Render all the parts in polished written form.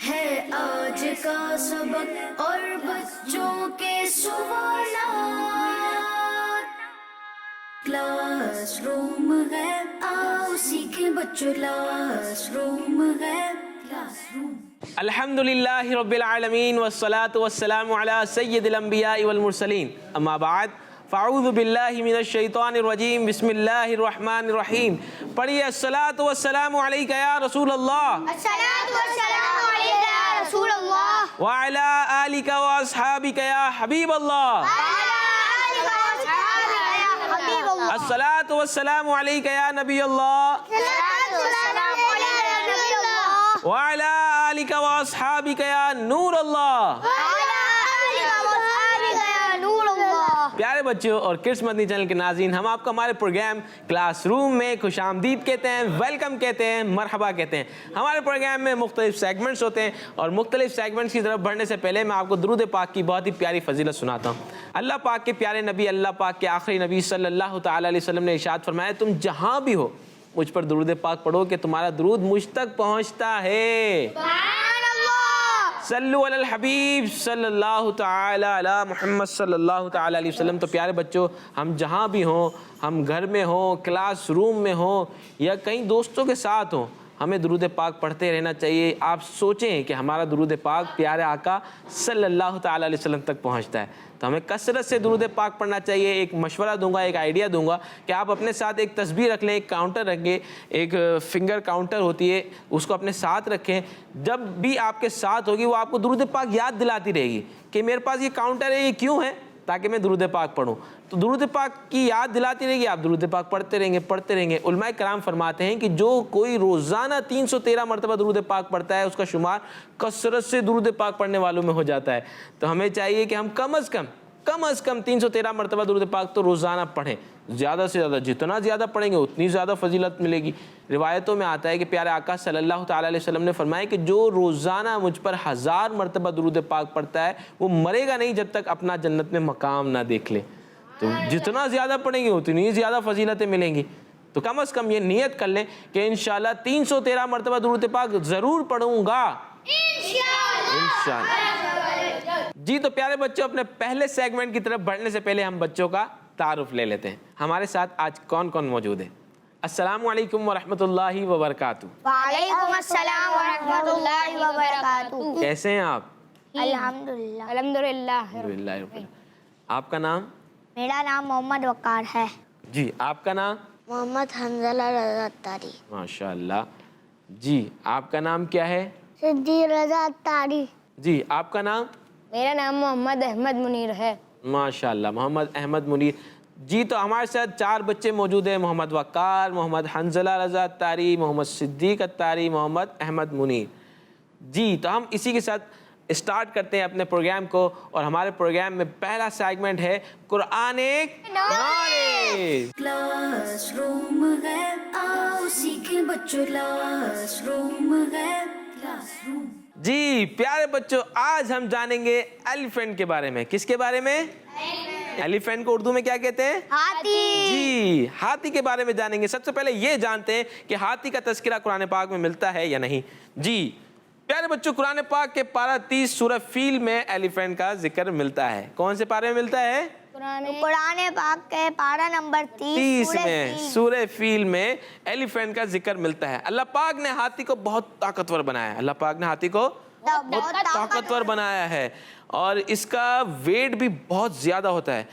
ہے آج کا سبق اور بچوں کے سوالات، کلاس روم ہے، آؤ سیکھیں بچوں، کلاس روم ہے، کلاس روم۔ الحمدللہ رب العالمین والصلاة والسلام علی سید الانبیاء والمرسلین، اما بعد فاعوذ باللہ من الشیطان الرجیم، بسم اللہ الرحمن الرحیم۔ پڑھیے الصلاة والسلام علیک یا رسول اللہ، الصلاۃ والسلام علیک یا رسول اللہ، وعلی آلک واصحابک یا حبیب اللہ، الصلاة والسلام علیک یا نبی اللہ، وعلی آلک واصحابک یا نور اللہ۔ پیارے بچوں اور کڈس مدنی چینل کے ناظرین، ہم آپ کو ہمارے پروگرام کلاس روم میں خوش آمدید کہتے ہیں، ویلکم کہتے ہیں، مرحبا کہتے ہیں۔ ہمارے پروگرام میں مختلف سیگمنٹس ہوتے ہیں اور مختلف سیگمنٹس کی طرف بڑھنے سے پہلے میں آپ کو درود پاک کی بہت ہی پیاری فضیلت سناتا ہوں۔ اللہ پاک کے پیارے نبی، اللہ پاک کے آخری نبی صلی اللہ تعالیٰ علیہ وسلم نے ارشاد فرمایا، تم جہاں بھی ہو مجھ پر درود پاک پڑھو کہ تمہارا درود مجھ تک پہنچتا ہے۔ صلو علی الحبیب صلی اللہ تعالی علی محمد صلی اللہ تعالی علیہ وسلم۔ تو پیارے بچوں، ہم جہاں بھی ہوں، ہم گھر میں ہوں، کلاس روم میں ہوں یا کئی دوستوں کے ساتھ ہوں، ہمیں درود پاک پڑھتے رہنا چاہیے۔ آپ سوچیں کہ ہمارا درود پاک پیارے آقا صلی اللہ تعالی علیہ وسلم تک پہنچتا ہے، تو ہمیں کثرت سے درود پاک پڑھنا چاہیے۔ ایک مشورہ دوں گا، ایک آئیڈیا دوں گا کہ آپ اپنے ساتھ ایک تسبیح رکھ لیں، ایک کاؤنٹر رکھیں، ایک فنگر کاؤنٹر ہوتی ہے، اس کو اپنے ساتھ رکھیں۔ جب بھی آپ کے ساتھ ہوگی وہ آپ کو درود پاک یاد دلاتی رہے گی کہ میرے پاس یہ کاؤنٹر ہے، یہ کیوں ہے، تاکہ میں درود پاک پڑھوں۔ تو درود پاک کی یاد دلاتی رہے گی، آپ درود پاک پڑھتے رہیں گے۔ علماء کرام فرماتے ہیں کہ جو کوئی روزانہ 313 مرتبہ درود پاک پڑھتا ہے، اس کا شمار کثرت سے درود پاک پڑھنے والوں میں ہو جاتا ہے۔ تو ہمیں چاہیے کہ ہم کم از کم 313 مرتبہ درود پاک تو روزانہ پڑھیں، زیادہ سے زیادہ، جتنا زیادہ پڑھیں گے اتنی زیادہ فضیلت ملے گی۔ روایتوں میں آتا ہے کہ پیارے آقا صلی اللہ تعالیٰ علیہ وسلم نے فرمایا کہ جو روزانہ مجھ پر 1000 مرتبہ درود پاک پڑھتا ہے وہ مرے گا نہیں جب تک اپنا جنت میں مقام نہ دیکھ لے۔ تو جتنا زیادہ پڑھیں گے اتنی زیادہ فضیلتیں ملیں گی۔ تو کم از کم یہ نیت کر لیں کہ انشاءاللہ 313 مرتبہ درود پاک ضرور پڑھوں گا انشاءاللہ۔ جی تو پیارے بچوں، اپنے پہلے سیگمنٹ کی طرف بڑھنے سے پہلے ہم بچوں کا تعارف لے لیتے ہیں۔ ہمارے ساتھ آج کون کون موجود ہے؟ السلام علیکم ورحمۃ اللہ وبرکاتہ۔ وعلیکم السلام ورحمۃ اللہ وبرکاتہ۔ کیسے ہیں آپ؟ الحمدللہ الحمدللہ۔ الحمدللہ۔ آپ کا نام؟ میرا نام محمد وقار ہے۔ جی آپ کا نام؟ محمد حنظلہ رضا اتاری۔ ماشاء اللہ۔ جی آپ کا نام کیا ہے؟ صدیق رضا اتاری۔ جی آپ کا نام؟ میرا نام محمد احمد منیر ہے۔ ماشاء اللہ، محمد احمد منیر۔ جی تو ہمارے ساتھ 4 بچے موجود ہیں، محمد وقار، محمد حنظلہ رضا اتاری، محمد صدیق اتاری، محمد احمد منیر۔ جی تو ہم اسی کے ساتھ اسٹارٹ کرتے ہیں اپنے پروگرام کو، اور ہمارے پروگرام میں پہلا سیگمنٹ ہے قرآن نالج۔ کلاس روم ہے، آؤ سیکھیں بچوں، کلاس روم ہے، کلاس روم۔ جی پیارے بچوں، آج ہم جانیں گے ایلیفینٹ کے بارے میں۔ کس کے بارے میں؟ ایلیفینٹ کو اردو میں کیا کہتے ہیں؟ ہاتھی۔ جی ہاتھی کے بارے میں جانیں گے۔ سب سے پہلے یہ جانتے ہیں کہ ہاتھی کا تذکرہ قرآن پاک میں ملتا ہے یا نہیں۔ جی پیارے بچوں، قرآن پاک کے پارہ 30 سورہ فیل میں ایلیفینٹ کا ذکر ملتا ہے۔ کون سے پارے میں ملتا ہے؟ قرآن پاک کے پارہ نمبر 30 میں سورہ فیل میں ایلیفینٹ کا ذکر ملتا ہے۔ اللہ پاک نے ہاتھی کو بہت طاقتور بنایا ہے، اللہ پاک نے ہاتھی کو بہت طاقتور بنایا ہے، اور اس کا ویٹ بھی بہت زیادہ ہوتا ہے۔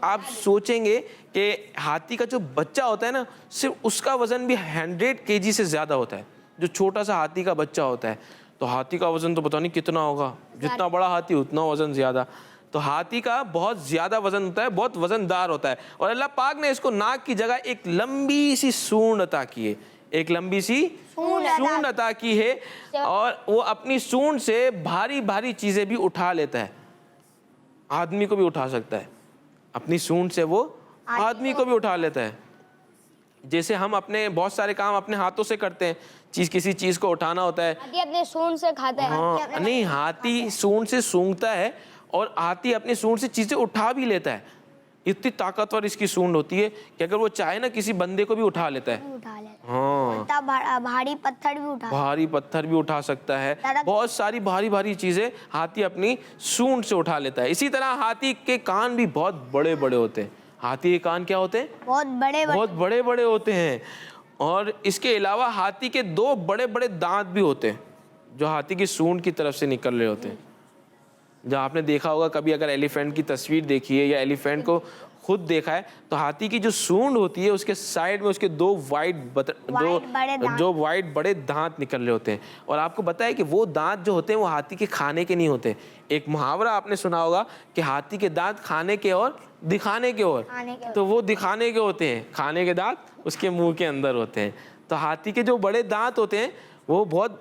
آپ سوچیں گے کہ ہاتھی کا جو بچہ ہوتا ہے نا، صرف اس کا وزن بھی 100 kg سے زیادہ ہوتا ہے۔ جو چھوٹا سا ہاتھی کا بچہ ہوتا ہے، تو ہاتھی کا وزن تو پتہ نہیں کتنا ہوگا، جتنا بڑا ہاتھی اتنا وزن زیادہ۔ تو ہاتھی کا بہت زیادہ وزن ہوتا ہے، بہت وزن دار ہوتا ہے، اور اللہ پاک نے اس کو ناک کی جگہ ایک لمبی سی سونڈ عطا کی ہے، ایک لمبی سی سونڈ عطا کی ہے، اور وہ اپنی سونڈ سے بھاری بھاری چیزیں بھی اٹھا لیتا ہے۔ آدمی کو بھی اٹھا سکتا ہے، اپنی سونڈ سے وہ آدمی کو بھی اٹھا لیتا ہے۔ جیسے ہم اپنے بہت سارے کام اپنے ہاتھوں سے کرتے ہیں، کسی چیز کو اٹھانا ہوتا ہے، ہاتھی اپنے سونڈ سے کھاتا ہے۔ ہاں نہیں، ہاتھی سونڈ سے سونگتا ہے اور ہاتھی اپنی سونڈ سے چیزیں اٹھا بھی لیتا ہے۔ اتنی طاقتور اس کی سونڈ ہوتی ہے کہ اگر وہ چاہے نا کسی بندے کو بھی اٹھا لیتا ہے۔ ہاں بھاری پتھر بھی اٹھا بھاری پتھر بھی اٹھا سکتا ہے، بہت ساری بھاری بھاری چیزیں ہاتھی اپنی سونڈ سے اٹھا لیتا ہے. اسی طرح ہاتھی کے کان بھی بہت بڑے بڑے ہوتے ہیں. ہاتھی کے کان کیا ہوتے ہیں؟ بہت بڑے بڑے ہوتے ہیں. اور اس کے علاوہ ہاتھی کے 2 بڑے بڑے دانت بھی ہوتے ہیں جو ہاتھی کی سونڈ کی طرف سے نکل رہے ہوتے ہیں. جہاں آپ نے دیکھا ہوگا کبھی اگر ایلیفینٹ کی تصویر دیکھی ہے یا ایلیفینٹ کو خود دیکھا ہے تو ہاتھی کی جو سونڈ ہوتی ہے اس کے سائڈ میں اس کے 2 وائٹ بڑے دانت نکل رہے ہوتے ہیں. اور آپ کو پتا ہے کہ وہ دانت جو ہوتے ہیں وہ ہاتھی کے کھانے کے نہیں ہوتے. ایک محاورہ آپ نے سنا ہوگا کہ ہاتھی کے دانت کھانے کے اور دکھانے کے اور، تو وہ دکھانے کے ہوتے ہیں، کھانے کے دانت اس کے منہ کے اندر ہوتے ہیں. تو ہاتھی کے جو بڑے دانت ہوتے ہیں وہ بہت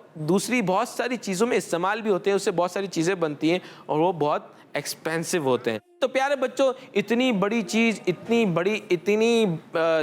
ساری چیزوں میں استعمال بھی ہوتے ہیں، اس سے بہت ساری چیزیں بنتی ہیں اور وہ بہت ایکسپینسو ہوتے ہیں. تو پیارے بچوں، اتنی بڑی چیز، اتنی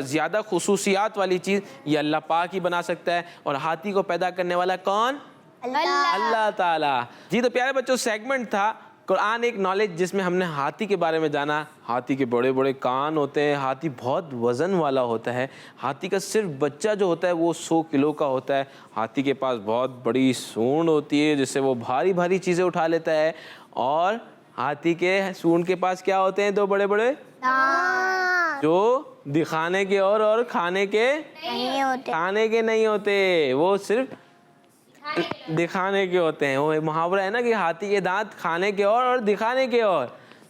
زیادہ خصوصیات والی چیز یہ اللہ پاک ہی بنا سکتا ہے. اور ہاتھی کو پیدا کرنے والا کون؟ اللہ تعالیٰ. جی تو پیارے بچوں، سیگمنٹ تھا قرآن ایک نالج جس میں ہم نے ہاتھی کے بارے میں جانا. ہاتھی کے بڑے بڑے کان ہوتے ہیں، ہاتھی بہت وزن والا ہوتا ہے، ہاتھی کا صرف بچہ جو ہوتا ہے وہ 100 کلو کا ہوتا ہے. ہاتھی کے پاس بہت بڑی سونڈ ہوتی ہے جس سے وہ بھاری بھاری چیزیں اٹھا لیتا ہے. اور ہاتھی کے سونڈ کے پاس کیا ہوتے ہیں؟ 2 بڑے بڑے جو دکھانے کے اور کھانے کے نہیں ہوتے، وہ صرف دکھانے کے ہوتے ہیں. وہ محاورہ ہے نا کہ ہاتھی کے دانت کھانے کے اور دکھانے کے اور،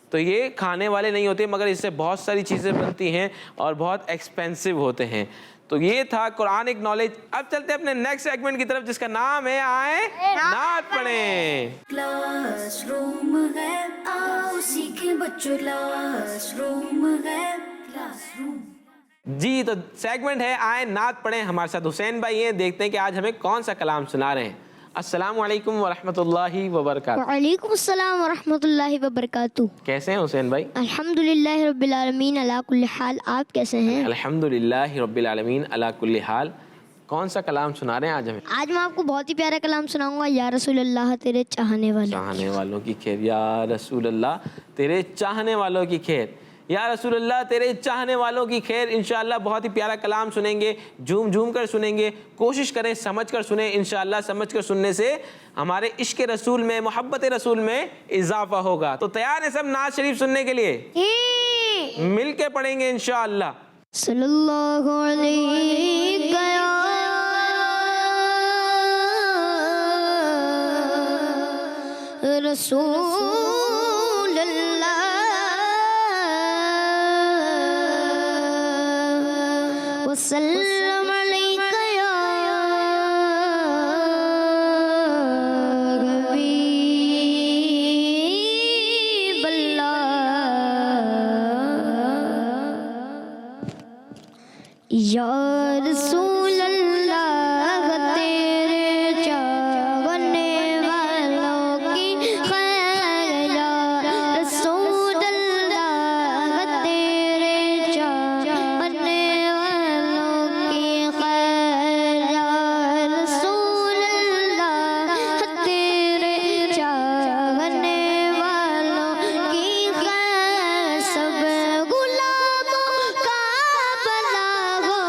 تو یہ کھانے والے نہیں ہوتے مگر اس سے بہت ساری چیزیں بنتی ہیں اور بہت ایکسپینسو ہوتے ہیں. تو یہ تھا قرآن ایک نالج. اب چلتے ہیں اپنے نیکسٹ سیگمنٹ کی طرف جس کا نام ہے آئیں نعت پڑھیں. کلاس روم ہے، آؤ سیکھیں بچوں. کلاس روم ہے، کلاس روم. جی تو سیگمنٹ ہے آئیں نعت پڑھیں. ہمارے ساتھ حسین بھائی ہیں، دیکھتے ہیں کہ آج ہمیں کون سا کلام سنا رہے ہیں. السلام علیکم ورحمۃ اللہ وبرکاتہ. وعلیکم السلام ورحمۃ اللہ وبرکاتہ. کیسے ہیں حسین بھائی؟ الحمدللہ رب العالمین علی کل حال. آپ کیسے ہیں؟ الحمدللہ رب العالمین علی کل حال. کون سا کلام سنا رہے ہیں آج ہمیں؟ آج میں آپ کو بہت ہی پیارا کلام سناؤں گا. یا رسول اللہ تیرے چاہنے والوں کی خیر. یا رسول اللہ تیرے چاہنے والوں کی خیر. یا رسول اللہ تیرے چاہنے والوں کی خیر. انشاءاللہ بہت ہی پیارا کلام سنیں گے، جھوم کر سنیں گے. کوشش کریں سمجھ کر سنیں. انشاءاللہ سمجھ کر سننے سے ہمارے عشق رسول میں، محبت رسول میں اضافہ ہوگا. تو تیار ہیں سب نعت شریف سننے کے لیے؟ مل کے پڑھیں گے انشاءاللہ. صلی اللہ علیہ رسول اللہ وسلم علیک یا حبیب اللہ. یا رسول اللہ تیرے چاہنے والوں کی خیر. یا رسول اللہ تیرے چاہنے والوں کی خیر. یا رسول اللہ تیرے چاہنے والوں کی خیر. سب غلاموں کا بھلا ہو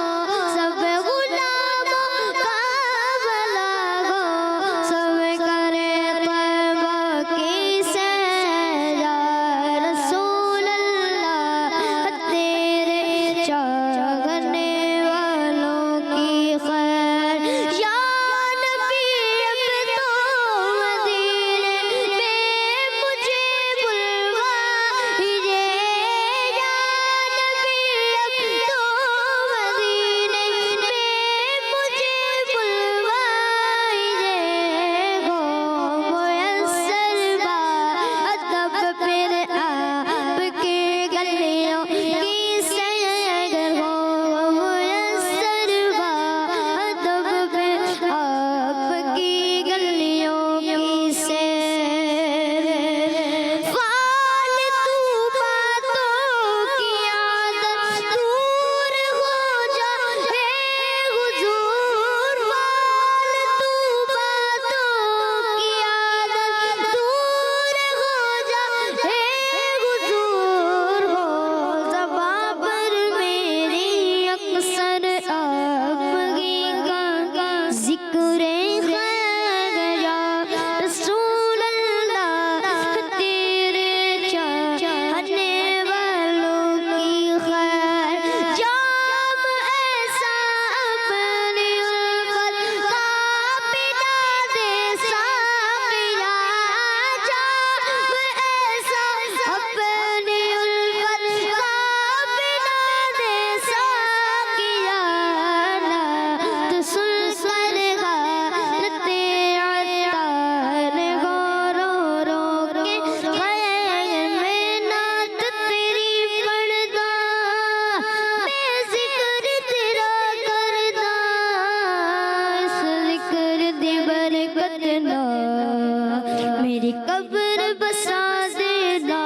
میری قبر بسا دینا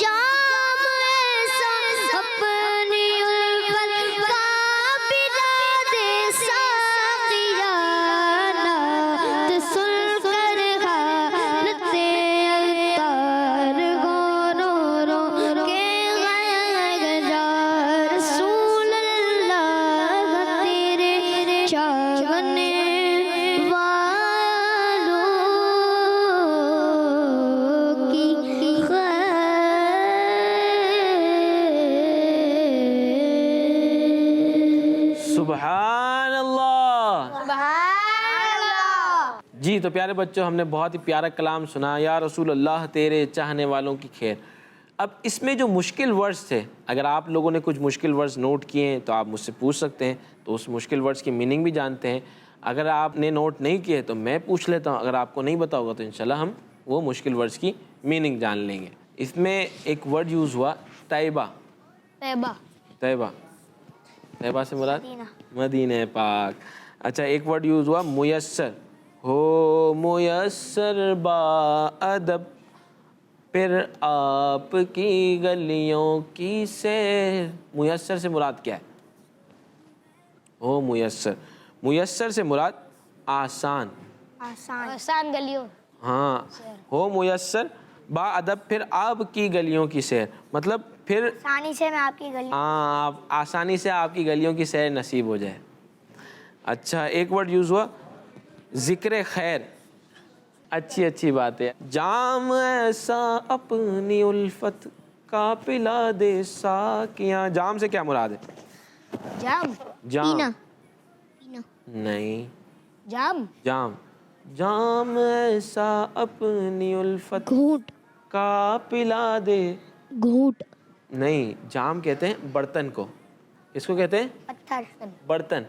جام ایسا اپنی الفت کا پلا دے ساقیا نعت سن کر حالت اتار رو رو کے گئے جا رسول اللہ تیرے چاہنے والوں کی سبحان اللہ. جی تو پیارے بچوں، ہم نے بہت ہی پیارا کلام سنا، یا رسول اللہ تیرے چاہنے والوں کی خیر. اب اس میں جو مشکل ورڈز تھے، اگر آپ لوگوں نے کچھ مشکل ورڈز نوٹ کیے ہیں تو آپ مجھ سے پوچھ سکتے ہیں، تو اس مشکل ورڈز کی میننگ بھی جانتے ہیں. اگر آپ نے نوٹ نہیں کیے تو میں پوچھ لیتا ہوں، اگر آپ کو نہیں پتا ہوگا تو انشاءاللہ ہم وہ مشکل ورڈز کی میننگ جان لیں گے. اس میں ایک ورڈ یوز ہوا طیبہ. طیبہ سے مراد مدینہ پاک. اچھا، ایک ورڈ یوز ہوا میسر. ہو میسر با ادب پھر آپ کی گلیوں کی سیر. میسر سے مراد کیا ہے؟ ہو میسر. میسر سے مراد آسان. آسان گلیوں. ہاں، ہو میسر با ادب پھر آپ کی گلیوں کی سیر، مطلب پھر آسانی سے میں آپ کی گلی. ہاں، آسانی سے آپ کی گلیوں کی سیر نصیب ہو جائے. اچھا، ایک ورڈ یوز ہوا ذکر خیر. اچھی بات ہے. جام ایسا اپنی الفت کا پلا دے ساقیاں. جام سے کیا مراد ہے؟ جام نہیں، جام ایسا اپنی الفت گھونٹ. کا پلا دے. گھونٹ نہیں، جام کہتے ہیں برتن کو. اس کو کہتے ہیں پتھر.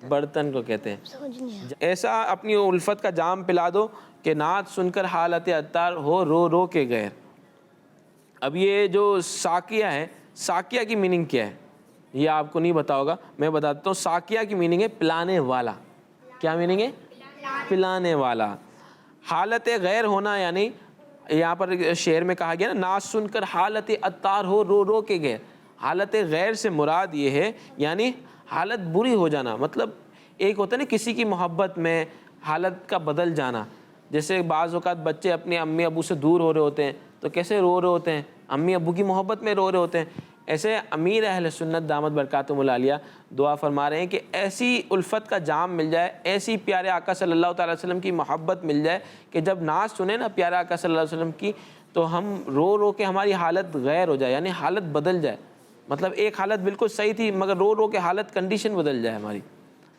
برتن کو کہتے ہیں. ایسا اپنی الفت کا جام پلا دو کہ نعت سن کر حالت عطار ہو رو رو کے غیر. اب یہ جو ساقیہ ہے، ساقیہ کی میننگ کیا ہے یہ آپ کو نہیں بتا ہوگا، میں بتاتا ہوں. ساقیہ کی میننگ ہے پلانے والا. کیا میننگ ہے؟ پلانے والا. حالت غیر ہونا، یعنی یہاں پر شعر میں کہا گیا نا، نعت سن کر حالت عطار ہو رو رو کے غیر. حالت غیر سے مراد یہ ہے یعنی حالت بری ہو جانا. مطلب ایک ہوتا ہے نا کسی کی محبت میں حالت کا بدل جانا. جیسے بعض اوقات بچے اپنے امی ابو سے دور ہو رہے ہوتے ہیں تو کیسے رو رہے ہوتے ہیں، امی ابو کی محبت میں رو رہے ہوتے ہیں. ایسے امیر اہل سنت دامت برکاتہم العالیہ دعا فرما رہے ہیں کہ ایسی الفت کا جام مل جائے، ایسی پیارے آقا صلی اللہ تعالی وسلم کی محبت مل جائے کہ جب نعت سنیں نا پیارے آقا صلی اللہ علیہ وسلم کی تو ہم رو رو کے ہماری حالت غیر ہو جائے، یعنی حالت بدل جائے. مطلب ایک حالت بالکل صحیح تھی مگر رو رو کے حالت کنڈیشن بدل جائے ہماری.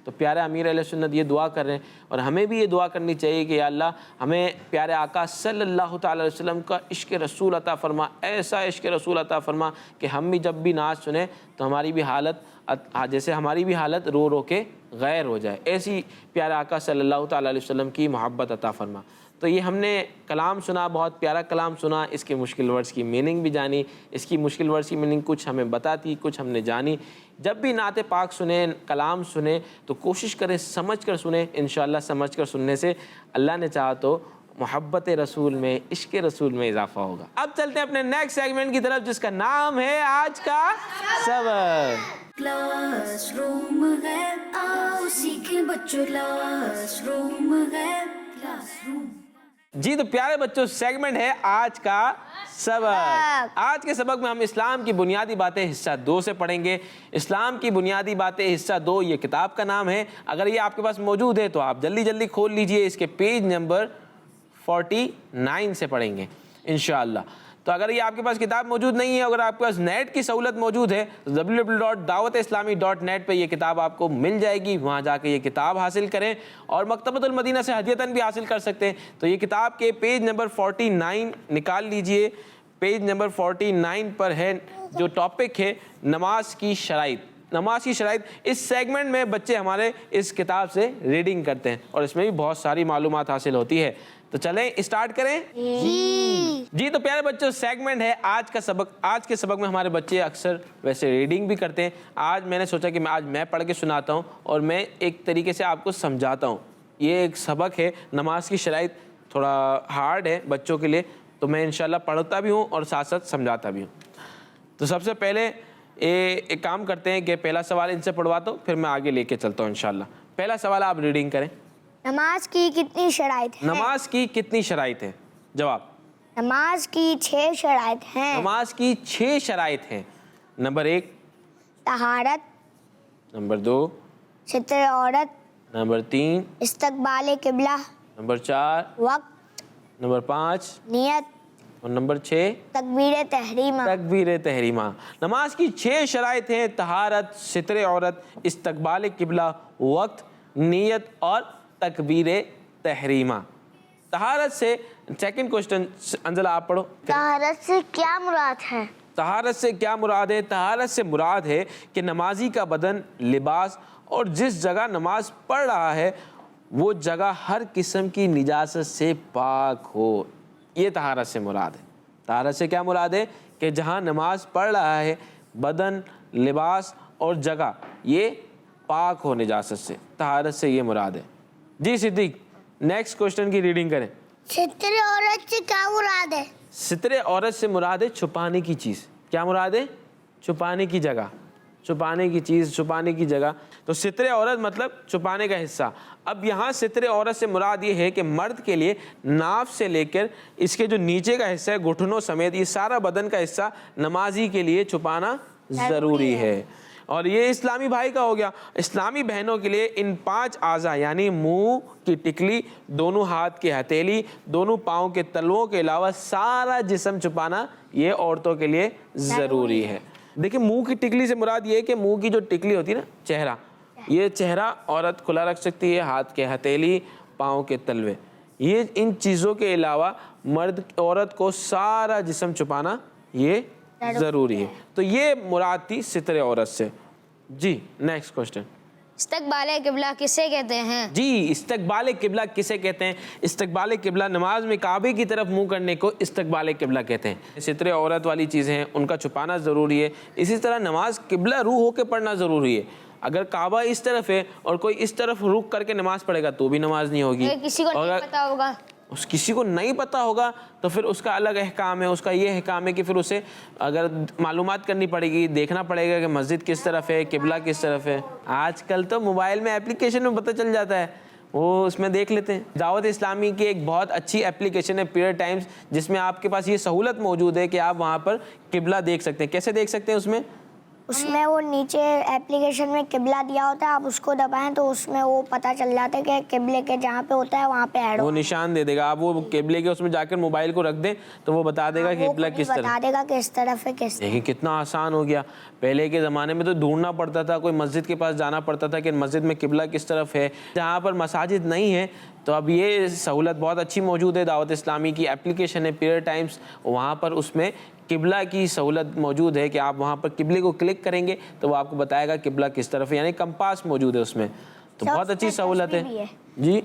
تو پیارے امیر علیہ سنت یہ دعا کر رہے ہیں، اور ہمیں بھی یہ دعا کرنی چاہیے کہ یا اللہ ہمیں پیارے آقا صلی اللہ تعالی علیہ وسلم کا عشق رسول عطا فرما، ایسا عشق رسول عطا فرما کہ ہم بھی جب بھی نعت سنیں تو ہماری بھی حالت جیسے ہماری بھی حالت رو رو کے غیر ہو جائے. ایسی پیارے آقا صلی اللہ تعالی علیہ وسلم کی محبت عطا فرما. تو یہ ہم نے کلام سنا، بہت پیارا کلام سنا. اس کے مشکل ورڈز کی میننگ بھی جانی. اس کی مشکل ورڈز کی میننگ کچھ ہمیں بتاتی، کچھ ہم نے جانی. جب بھی نعت پاک سنیں، کلام سنیں تو کوشش کریں سمجھ کر سنیں. انشاءاللہ سمجھ کر سننے سے اللہ نے چاہا تو محبت رسول میں، عشق رسول میں اضافہ ہوگا. اب چلتے ہیں اپنے نیکسٹ سیگمنٹ کی طرف جس کا نام ہے آج کا سبق. کلاس روم ہے، آؤ سیکھیں بچوں. کلاس روم ہے، کلاس روم. جی تو پیارے بچوں، سیگمنٹ ہے آج کا سبق. آج کے سبق میں ہم اسلام کی بنیادی باتیں حصہ 2 سے پڑھیں گے. اسلام کی بنیادی باتیں حصہ 2 یہ کتاب کا نام ہے. اگر یہ آپ کے پاس موجود ہے تو آپ جلدی کھول لیجئے. اس کے پیج نمبر 49 سے پڑھیں گے انشاءاللہ. تو اگر یہ آپ کے پاس کتاب موجود نہیں ہے، اگر آپ کے پاس نیٹ کی سہولت موجود ہے تو www.dawatislami.net پہ یہ کتاب آپ کو مل جائے گی. وہاں جا کے یہ کتاب حاصل کریں، اور مکتبۃ المدینہ سے ہدیتاً بھی حاصل کر سکتے ہیں. تو یہ کتاب کے پیج نمبر 49 نکال لیجئے. پیج نمبر 49 پر ہے جو ٹاپک ہے نماز کی شرائط. نماز کی شرائط. اس سیگمنٹ میں بچے ہمارے اس کتاب سے ریڈنگ کرتے ہیں اور اس میں بھی بہت ساری معلومات حاصل ہوتی ہے. تو چلیں اسٹارٹ کریں. جی تو پیارے بچوں، سیگمنٹ ہے آج کا سبق. آج کے سبق میں ہمارے بچے اکثر ویسے ریڈنگ بھی کرتے ہیں. آج میں نے سوچا کہ آج میں پڑھ کے سناتا ہوں اور میں ایک طریقے سے آپ کو سمجھاتا ہوں. یہ ایک سبق ہے نماز کی شرائط. تھوڑا ہارڈ ہے بچوں کے لیے, تو میں انشاءاللہ پڑھتا بھی ہوں اور ساتھ ساتھ سمجھاتا بھی ہوں. تو سب سے پہلے ایک کام کرتے ہیں کہ پہلا سوال ان سے پڑھواتا ہوں, پھر میں آگے لے کے چلتا ہوں انشاءاللہ. پہلا سوال آپ ریڈنگ کریں. نماز کی کتنی شرائط ہیں؟ نماز کی کتنی شرائط ہیں؟ جواب, نماز کی 6 شرائط ہیں. نماز کی 6 شرائط ہیں. نمبر 1 طہارت. نمبر 2 ستر عورت. نمبر 3 استقبال قبلہ. نمبر 4 وقت. نمبر 5 نیت. اور نمبر 6 تکبیر تحریمہ. تکبیر تحریمہ. نماز کی 6 شرائط ہیں: طہارت, ستر عورت, استقبال قبلہ, وقت, نیت اور تکبیر تحریمہ. طہارت سے سیکنڈ کوشچن انزلہ آپ پڑھو. طہارت سے کیا مراد ہے؟ طہارت سے کیا مراد ہے؟ طہارت سے مراد ہے کہ نمازی کا بدن, لباس اور جس جگہ نماز پڑھ رہا ہے وہ جگہ ہر قسم کی نجاست سے پاک ہو. یہ طہارت سے مراد ہے. طہارت سے کیا مراد ہے؟ کہ جہاں نماز پڑھ رہا ہے بدن, لباس اور جگہ یہ پاک ہو نجاست سے. طہارت سے یہ مراد ہے. جی صدیق, نیکسٹ کوشچن کی ریڈنگ کریں. ستر عورت سے کیا مراد ہے؟ ستر عورت سے مراد ہے چھپانے کی چیز. کیا مراد ہے؟ چھپانے کی جگہ, چھپانے کی چیز, چھپانے کی جگہ. تو ستر عورت مطلب چھپانے کا حصہ. اب یہاں ستر عورت سے مراد یہ ہے کہ مرد کے لیے ناف سے لے کر اس کے جو نیچے کا حصہ ہے گھٹنوں سمیت یہ سارا بدن کا حصہ نمازی کے لیے چھپانا ضروری ہے. اور یہ اسلامی بھائی کا ہو گیا. اسلامی بہنوں کے لیے ان 5 اعضاء یعنی منہ کی ٹکلی, دونوں ہاتھ کی ہتھیلی, دونوں پاؤں کے تلوؤں کے علاوہ سارا جسم چھپانا یہ عورتوں کے لیے ضروری ہے. دیکھیں منہ کی ٹکلی سے مراد یہ ہے کہ منہ کی جو ٹکلی ہوتی ہے نا, چہرہ, یہ چہرہ عورت کھلا رکھ سکتی ہے, ہاتھ کے ہتھیلی, پاؤں کے تلوے, یہ ان چیزوں کے علاوہ مرد عورت کو سارا جسم چھپانا یہ ضروری ہے. تو یہ مراد تھی ستر عورت سے. جی نیکسٹ کوشچن. استقبال قبلہ کسے کہتے ہیں؟ جی استقبال قبلہ کسے کہتے ہیں؟ استقبال قبلہ نماز میں کعبے کی طرف منہ کرنے کو استقبال قبلہ کہتے ہیں. ستر عورت والی چیزیں ہیں ان کا چھپانا ضروری ہے. اسی طرح نماز قبلہ روح ہو کے پڑھنا ضروری ہے. اگر کعبہ اس طرف ہے اور کوئی اس طرف رک کر کے نماز پڑھے گا تو بھی نماز نہیں ہوگی. کسی کو نہیں پتا ہوگا, کسی کو نہیں پتا ہوگا تو پھر اس کا الگ احکام ہے. اس کا یہ احکام ہے کہ پھر اسے اگر معلومات کرنی پڑے گی, دیکھنا پڑے گا کہ مسجد کس طرف ہے, قبلہ کس طرف ہے. آج کل تو موبائل میں اپلیکیشن میں پتہ چل جاتا ہے, وہ اس میں دیکھ لیتے ہیں. دعوت اسلامی کی ایک بہت اچھی اپلیکیشن ہے پیریڈ ٹائمز, جس میں آپ کے پاس یہ سہولت موجود ہے کہ آپ وہاں پر قبلہ دیکھ سکتے ہیں. کیسے دیکھ سکتے ہیں؟ اس میں وہ نیچے اپلیکیشن میں قبلہ دیا ہوتا ہے, آپ اس کو دبائیں تو اس میں وہ پتہ چل جاتا ہے کہ قبلے کے جہاں پہ ہوتا ہے وہاں پہ ایڈ وہ نشان دے دے گا. آپ وہ قبلے کے اس میں جا کر موبائل کو رکھ دیں تو وہ بتا دے گا کہ قبلہ کس طرف, بتا دے گا کس طرف ہے کس. دیکھیں کتنا آسان ہو گیا. پہلے کے زمانے میں تو ڈھونڈنا پڑتا تھا, کوئی مسجد کے پاس جانا پڑتا تھا کہ مسجد میں قبلہ کس طرف ہے. جہاں پر مساجد نہیں ہے تو اب یہ سہولت بہت اچھی موجود ہے. دعوت اسلامی کی اپلیکیشن ہے پیریڈ ٹائمز, وہاں پر اس میں قبلہ کی سہولت موجود ہے کہ آپ وہاں پر قبلے کو کلک کریں گے تو وہ آپ کو بتائے گا قبلہ کس طرف ہے, یعنی کمپاس موجود ہے اس میں. تو بہت اچھی سہولت ہے. جی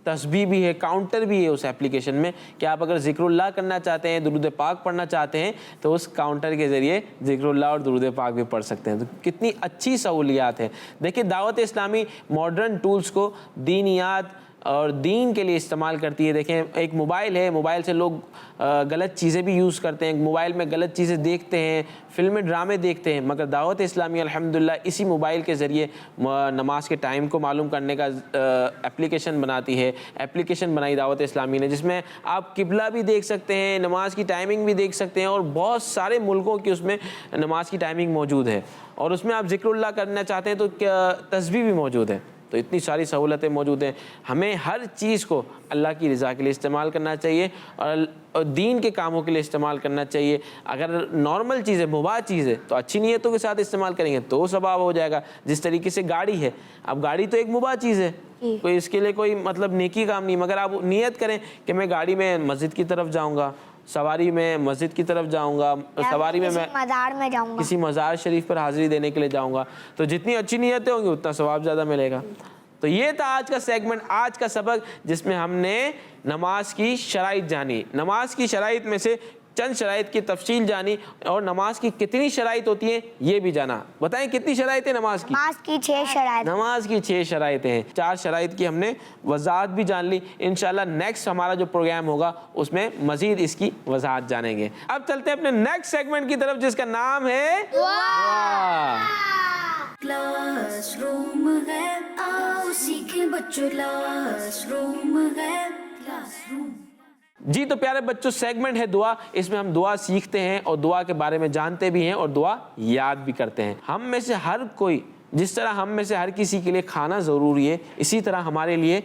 تسبیح بھی ہے, کاؤنٹر بھی ہے اس اپلیکیشن میں کہ آپ اگر ذکر اللہ کرنا چاہتے ہیں, درود پاک پڑھنا چاہتے ہیں تو اس کاؤنٹر کے ذریعے ذکر اللہ اور درود پاک بھی پڑھ سکتے ہیں. تو کتنی اچھی سہولیات ہیں. دیکھیں دعوت اسلامی ماڈرن ٹولز کو دینیات اور دین کے لیے استعمال کرتی ہے. دیکھیں ایک موبائل ہے, موبائل سے لوگ غلط چیزیں بھی یوز کرتے ہیں, موبائل میں غلط چیزیں دیکھتے ہیں, فلمیں ڈرامے دیکھتے ہیں, مگر دعوت اسلامی الحمدللہ اسی موبائل کے ذریعے نماز کے ٹائم کو معلوم کرنے کا اپلیکیشن بناتی ہے. اپلیکیشن بنائی دعوت اسلامی نے جس میں آپ قبلہ بھی دیکھ سکتے ہیں, نماز کی ٹائمنگ بھی دیکھ سکتے ہیں, اور بہت سارے ملکوں کی اس میں نماز کی ٹائمنگ موجود ہے. اور اس میں آپ ذکر اللہ کرنا چاہتے ہیں تو تسبیح بھی موجود ہے. تو اتنی ساری سہولتیں موجود ہیں. ہمیں ہر چیز کو اللہ کی رضا کے لیے استعمال کرنا چاہیے اور دین کے کاموں کے لیے استعمال کرنا چاہیے. اگر نارمل چیز ہے, مباح چیز ہے, تو اچھی نیتوں کے ساتھ استعمال کریں گے تو ثواب ہو جائے گا. جس طریقے سے گاڑی ہے, اب گاڑی تو ایک مباح چیز ہے, کوئی اس کے لیے کوئی مطلب نیکی کام نہیں, مگر آپ نیت کریں کہ میں گاڑی میں مسجد کی طرف جاؤں گا, سواری میں مسجد کی طرف جاؤں گا, سواری میں مزار میں جاؤں گا, کسی مزار شریف پر حاضری دینے کے لیے جاؤں گا, تو جتنی اچھی نیتیں ہوں گی اتنا ثواب زیادہ ملے گا. تو یہ تھا آج کا سیگمنٹ, آج کا سبق, جس میں ہم نے نماز کی شرائط جانی. نماز کی شرائط میں سے چند شرائط کی تفصیل جانی اور نماز کی کتنی شرائط ہوتی ہیں یہ بھی جانا. بتائیں کتنی شرائط ہیں نماز کی؟ نماز کی 6 شرائط. نماز کی 6 شرائطیں ہیں. 4 شرائط کی ہم نے وضاحت بھی جان لی. انشاءاللہ نیکسٹ ہمارا جو پروگرام ہوگا اس میں مزید اس کی وضاحت جانیں گے. اب چلتے ہیں اپنے نیکسٹ سیگمنٹ کی طرف جس کا نام ہے دعا. کلاس روم ہے آؤ سیکھیں بچوں کلاس روم ہے کلاس روم. جی تو پیارے بچوں سیگمنٹ ہے دعا. اس میں ہم دعا سیکھتے ہیں اور دعا کے بارے میں جانتے بھی ہیں اور دعا یاد بھی کرتے ہیں. ہم میں سے ہر کوئی جس طرح ہم میں سے ہر کسی کے لیے کھانا ضروری ہے اسی طرح ہمارے لیے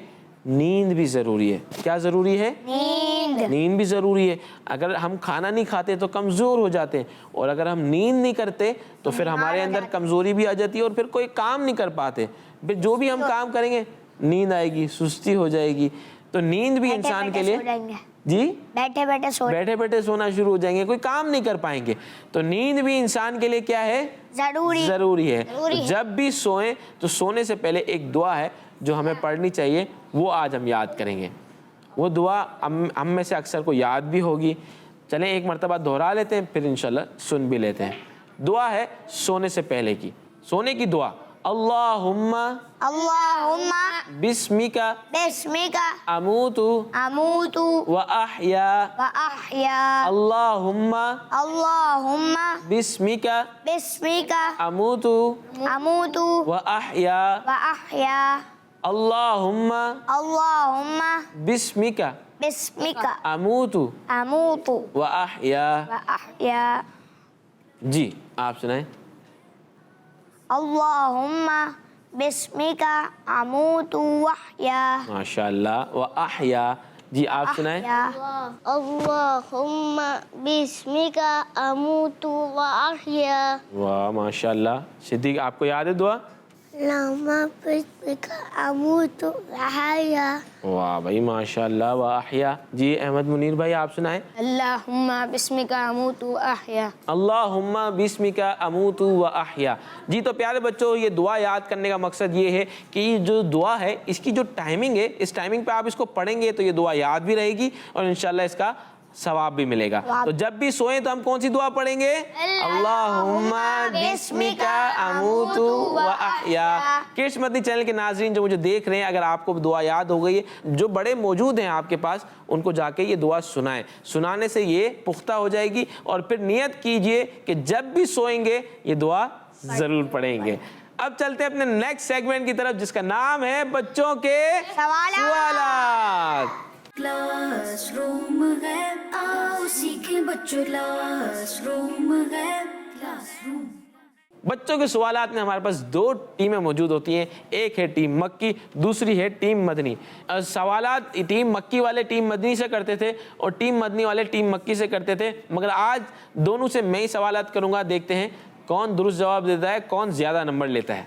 نیند بھی ضروری ہے. کیا ضروری ہے؟ نیند بھی ضروری ہے. اگر ہم کھانا نہیں کھاتے تو کمزور ہو جاتے ہیں اور اگر ہم نیند نہیں کرتے تو پھر ہمارے اندر کمزوری بھی آ جاتی ہے اور پھر کوئی کام نہیں کر پاتے. پھر جو بھی ہم کام کریں گے نیند آئے گی, سستی ہو جائے گی. تو نیند بھی انسان کے لیے جی بیٹھے بیٹھے سونا شروع ہو جائیں گے, کوئی کام نہیں کر پائیں گے. تو نیند بھی انسان کے لیے کیا ہے؟ ضروری ہے. تو جب بھی سوئیں تو سونے سے پہلے ایک دعا ہے جو ہمیں پڑھنی چاہیے, وہ آج ہم یاد کریں گے. وہ دعا ہم میں سے اکثر کو یاد بھی ہوگی. چلیں ایک مرتبہ دہرا لیتے ہیں پھر انشاءاللہ سن بھی لیتے ہیں. دعا ہے سونے سے پہلے کی, سونے کی دعا. اللہم بسمک اموت و احیا. اللہم بسمک اموت و احیا. اللہم بسمک اموت و احیا. جی آپ سنائیں. اللہم بسمک اموت واحیا. ماشاءاللہ. و احیا. جی آپ سنائیں. اللہم بسمک اموت واحیا. واہ ماشاءاللہ. صدیق آپ کو یاد ہے دعا؟ اللہم بسمک اموت واحیا. واہ بھائی ماشاءاللہ. و احیا. جی احمد منیر بھائی آپ سنائیں. اللہم بسمک اموت واحیا. اللہم بسمک اموت و احیا. جی تو پیارے بچوں یہ دعا یاد کرنے کا مقصد یہ ہے کہ یہ جو دعا ہے اس کی جو ٹائمنگ ہے اس ٹائمنگ پہ آپ اس کو پڑھیں گے تو یہ دعا یاد بھی رہے گی اور انشاءاللہ اس کا ثواب بھی ملے گا. تو جب بھی سوئیں تو ہم کون سی دعا پڑھیں گے؟ اللہم بسمک اموت و احیا. کرش مدنی چینل کے ناظرین جو مجھے دیکھ رہے ہیں, اگر آپ کو دعا یاد ہو گئی ہے, جو بڑے موجود ہیں آپ کے پاس ان کو جا کے یہ دعا سنائیں. سنانے سے یہ پختہ ہو جائے گی اور پھر نیت کیجئے کہ جب بھی سوئیں گے یہ دعا ضرور پڑھیں گے. اب چلتے ہیں اپنے نیکسٹ سیگمنٹ کی طرف جس کا نام ہے بچوں کے سوالات. کلاس روم ہے آؤ سیکھیں بچوں کلاس روم ہے کلاس روم. بچوں کے سوالات میں ہمارے پاس 2 ٹیمیں موجود ہوتی ہیں. ایک ہے ٹیم مکی, دوسری ہے ٹیم مدنی. سوالات ٹیم مکی والے ٹیم مدنی سے کرتے تھے اور ٹیم مدنی والے ٹیم مکی سے کرتے تھے, مگر آج دونوں سے میں ہی سوالات کروں گا. دیکھتے ہیں کون درست جواب دیتا ہے, کون زیادہ نمبر لیتا ہے.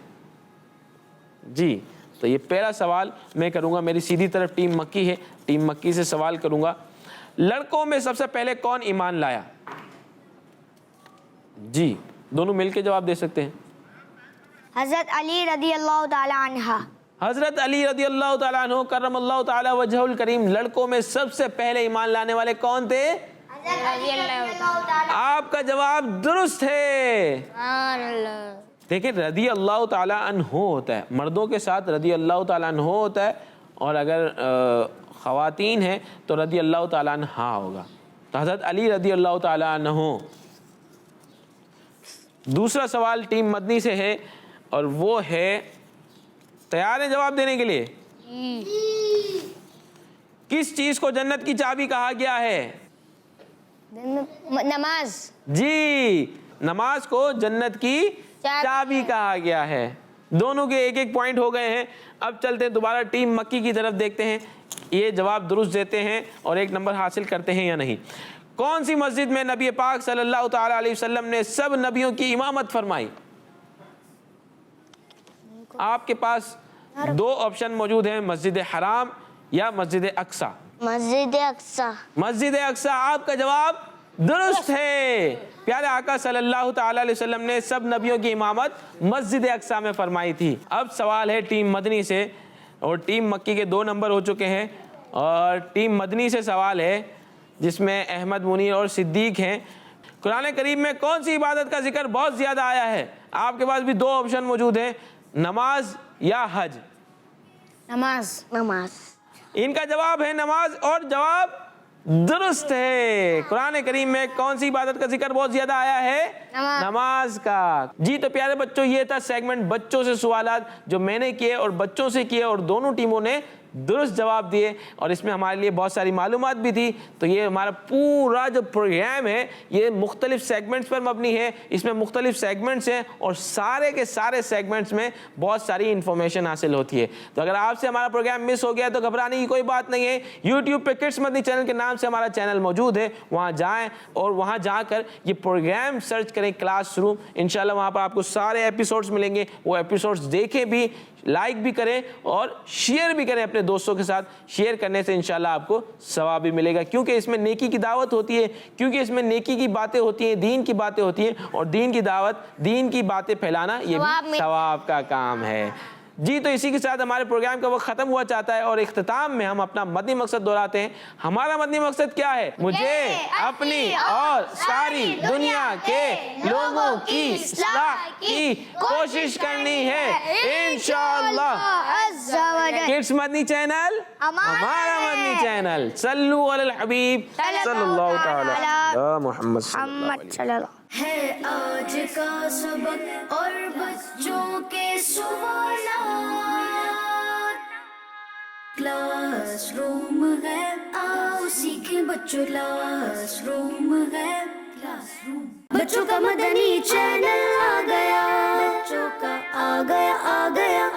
جی تو یہ پہلا سوال میں کروں گا. میری سیدھی طرف ٹیم مکی ہے, ٹیم مکی سے سوال کروں گا. لڑکوں میں سب سے پہلے کون ایمان لایا؟ جی دونوں مل کے جواب دے سکتے ہیں. حضرت علی رضی اللہ تعالی عنہ. حضرت علی رضی اللہ تعالیٰ عنہ کرم اللہ تعالیٰ وجہ الکریم. لڑکوں میں سب سے پہلے ایمان لانے والے کون تھے؟ آپ کا جواب درست ہے. دیکھیں رضی اللہ تعالیٰ عنہ ہوتا ہے, مردوں کے ساتھ رضی اللہ تعالیٰ عنہ ہوتا ہے, اور اگر خواتین ہیں تو رضی اللہ تعالیٰ عنہ ہوگا. تو حضرت علی رضی اللہ تعالیٰ عنہ. دوسرا سوال ٹیم مدنی سے ہے اور وہ ہے, تیار ہیں جواب دینے کے لیے؟ کس چیز کو جنت کی چابی کہا گیا ہے؟ نماز. جی نماز کو جنت کی چابی کہا گیا ہے. دونوں کے 1-1 پوائنٹ ہو گئے ہیں. اب چلتے ہیں دوبارہ ٹیم مکی کی طرف, دیکھتے ہیں یہ جواب درست دیتے ہیں اور 1 نمبر حاصل کرتے ہیں یا نہیں. کون سی مسجد میں نبی پاک صلی اللہ تعالی علیہ وسلم نے سب نبیوں کی امامت فرمائی؟ آپ کے پاس 2 آپشن موجود ہیں, مسجد حرام یا مسجد اقصی. مسجد اقصی. مسجد اقصی آپ کا جواب درست ہے. پیارے آقا صلی اللہ تعالی علیہ وسلم نے سب نبیوں کی امامت مسجد اقصی میں فرمائی تھی. اب سوال ہے ٹیم مدنی سے, اور ٹیم مکی کے 2 نمبر ہو چکے ہیں, اور ٹیم مدنی سے سوال ہے جس میں احمد منیر اور صدیق ہیں. قرآن کریم میں کون سی عبادت کا ذکر بہت زیادہ آیا ہے؟ آپ کے پاس بھی دو آپشن موجود ہیں, نماز یا حج. نماز. نماز. ان کا جواب ہے نماز, اور جواب درست ہے. قرآن کریم میں کون سی عبادت کا ذکر بہت زیادہ آیا ہے؟ نماز کا. جی تو پیارے بچوں, یہ تھا سیگمنٹ بچوں سے سوالات جو میں نے کیے اور بچوں سے کیے, اور دونوں ٹیموں نے درست جواب دیے, اور اس میں ہمارے لیے بہت ساری معلومات بھی تھی. تو یہ ہمارا پورا جو پروگرام ہے یہ مختلف سیگمنٹس پر مبنی ہے. اس میں مختلف سیگمنٹس ہیں اور سارے کے سارے سیگمنٹس میں بہت ساری انفارمیشن حاصل ہوتی ہے. تو اگر آپ سے ہمارا پروگرام مس ہو گیا تو گھبرانے کی کوئی بات نہیں ہے. یوٹیوب پہ کڈس مدنی چینل کے نام سے ہمارا چینل موجود ہے, وہاں جائیں اور وہاں جا کر یہ پروگرام سرچ کریں کلاس روم. انشاءاللہ وہاں پر آپ کو سارے ایپیسوڈز ملیں گے. وہ ایپیسوڈز دیکھیں بھی, لائک بھی کریں اور شیئر بھی کریں اپنے دوستوں کے ساتھ. شیئر کرنے سے انشاءاللہ آپ کو ثواب بھی ملے گا, کیونکہ اس میں نیکی کی دعوت ہوتی ہے, کیونکہ اس میں نیکی کی باتیں ہوتی ہیں, دین کی باتیں ہوتی ہیں, اور دین کی دعوت, دین کی باتیں پھیلانا یہ بھی ثواب کا کام ہے. جی تو اسی کے ساتھ ہمارے پروگرام کا وقت ختم ہوا چاہتا ہے, اور اختتام میں ہم اپنا مدنی مقصد دہراتے ہیں. ہمارا مدنی مقصد کیا ہے؟ مجھے اپنی اور ساری دنیا کے لوگوں کی اصلاح کی کوشش کرنی ہے انشاءاللہ. کڈس مدنی چینل ہمارا مدنی چینل. صلو علی الحبیب صلی اللہ تعالی علی محمد صلی اللہ علیہ وسلم. ہے آج کا سبق اور بچوں کے سوالات. کلاس روم ہے, آؤ سیکھیں بچوں. کلاس روم ہے, کلاس روم. بچوں کا مدنی چینل آ گیا, بچوں کا آ گیا, آ گیا.